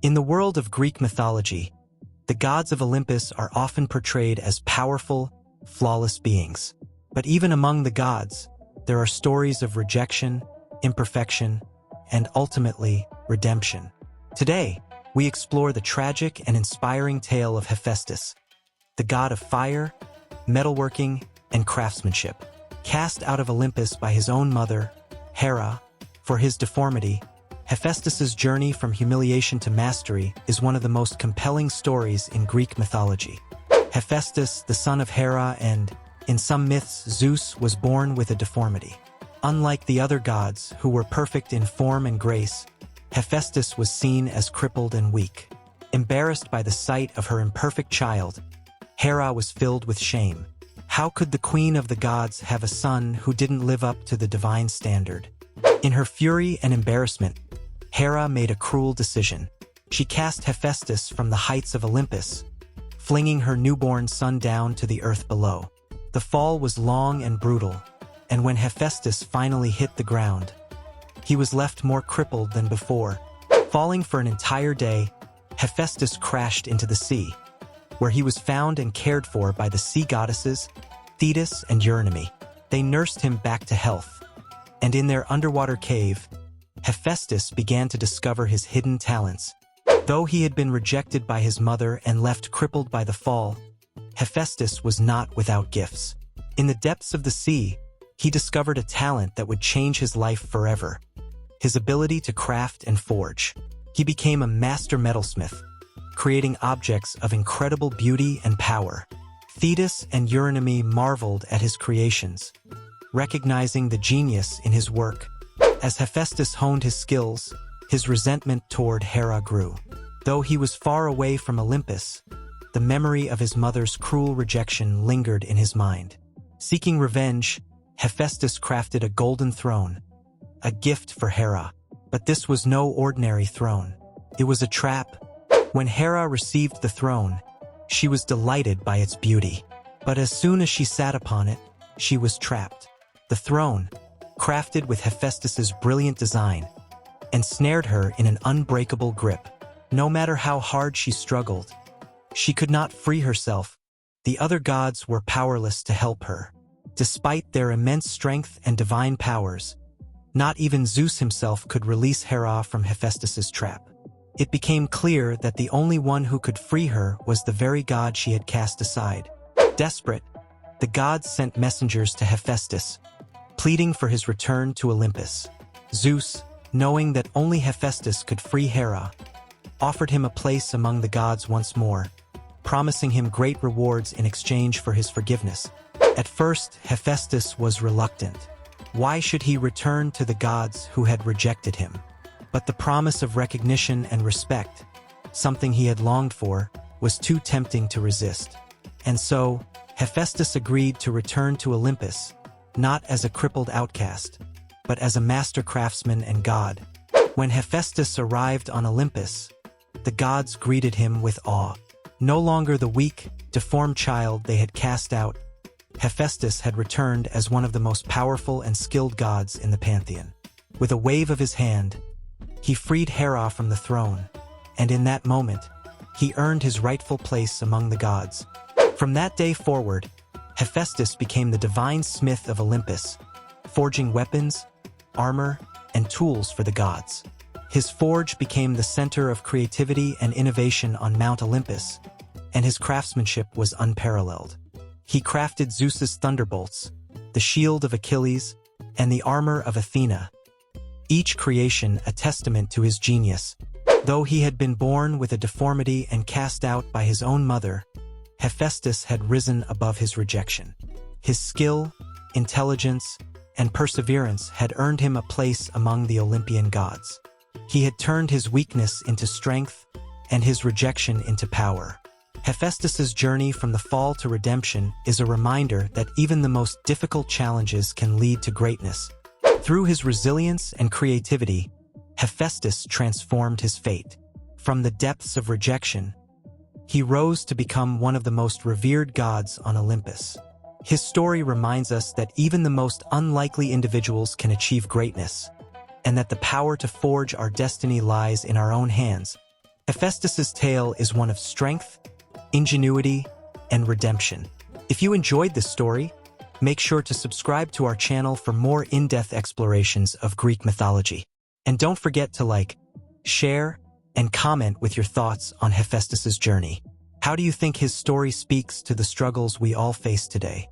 In the world of Greek mythology, the gods of Olympus are often portrayed as powerful, flawless beings. But even among the gods, there are stories of rejection, imperfection, and ultimately, redemption. Today, we explore the tragic and inspiring tale of Hephaestus, the god of fire, metalworking, and craftsmanship. Cast out of Olympus by his own mother, Hera, for his deformity, Hephaestus's journey from humiliation to mastery is one of the most compelling stories in Greek mythology. Hephaestus, the son of Hera and, in some myths, Zeus, was born with a deformity. Unlike the other gods, who were perfect in form and grace, Hephaestus was seen as crippled and weak. Embarrassed by the sight of her imperfect child, Hera was filled with shame. How could the queen of the gods have a son who didn't live up to the divine standard? In her fury and embarrassment, Hera made a cruel decision. She cast Hephaestus from the heights of Olympus, flinging her newborn son down to the earth below. The fall was long and brutal, and when Hephaestus finally hit the ground, he was left more crippled than before. Falling for an entire day, Hephaestus crashed into the sea, where he was found and cared for by the sea goddesses, Thetis and Eurynomy. They nursed him back to health, and in their underwater cave, Hephaestus began to discover his hidden talents. Though he had been rejected by his mother and left crippled by the fall, Hephaestus was not without gifts. In the depths of the sea, he discovered a talent that would change his life forever: his ability to craft and forge. He became a master metalsmith, creating objects of incredible beauty and power. Thetis and Eurynomy marveled at his creations, recognizing the genius in his work. As Hephaestus honed his skills, his resentment toward Hera grew. Though he was far away from Olympus, the memory of his mother's cruel rejection lingered in his mind. Seeking revenge, Hephaestus crafted a golden throne, a gift for Hera. But this was no ordinary throne. It was a trap. When Hera received the throne, she was delighted by its beauty. But as soon as she sat upon it, she was trapped. The throne, crafted with Hephaestus's brilliant design, ensnared her in an unbreakable grip. No matter how hard she struggled, she could not free herself. The other gods were powerless to help her. Despite their immense strength and divine powers, not even Zeus himself could release Hera from Hephaestus's trap. It became clear that the only one who could free her was the very god she had cast aside. Desperate, the gods sent messengers to Hephaestus, pleading for his return to Olympus. Zeus, knowing that only Hephaestus could free Hera, offered him a place among the gods once more, promising him great rewards in exchange for his forgiveness. At first, Hephaestus was reluctant. Why should he return to the gods who had rejected him? But the promise of recognition and respect, something he had longed for, was too tempting to resist. And so, Hephaestus agreed to return to Olympus, not as a crippled outcast, but as a master craftsman and god. When Hephaestus arrived on Olympus, the gods greeted him with awe. No longer the weak, deformed child they had cast out, Hephaestus had returned as one of the most powerful and skilled gods in the pantheon. With a wave of his hand, he freed Hera from the throne, and in that moment, he earned his rightful place among the gods. From that day forward, Hephaestus became the divine smith of Olympus, forging weapons, armor, and tools for the gods. His forge became the center of creativity and innovation on Mount Olympus, and his craftsmanship was unparalleled. He crafted Zeus's thunderbolts, the shield of Achilles, and the armor of Athena, each creation a testament to his genius. Though he had been born with a deformity and cast out by his own mother, Hephaestus had risen above his rejection. His skill, intelligence, and perseverance had earned him a place among the Olympian gods. He had turned his weakness into strength and his rejection into power. Hephaestus's journey from the fall to redemption is a reminder that even the most difficult challenges can lead to greatness. Through his resilience and creativity, Hephaestus transformed his fate. From the depths of rejection, he rose to become one of the most revered gods on Olympus. His story reminds us that even the most unlikely individuals can achieve greatness, and that the power to forge our destiny lies in our own hands. Hephaestus's tale is one of strength, ingenuity, and redemption. If you enjoyed this story, make sure to subscribe to our channel for more in-depth explorations of Greek mythology. And don't forget to like, share, and comment with your thoughts on Hephaestus's journey. How do you think his story speaks to the struggles we all face today?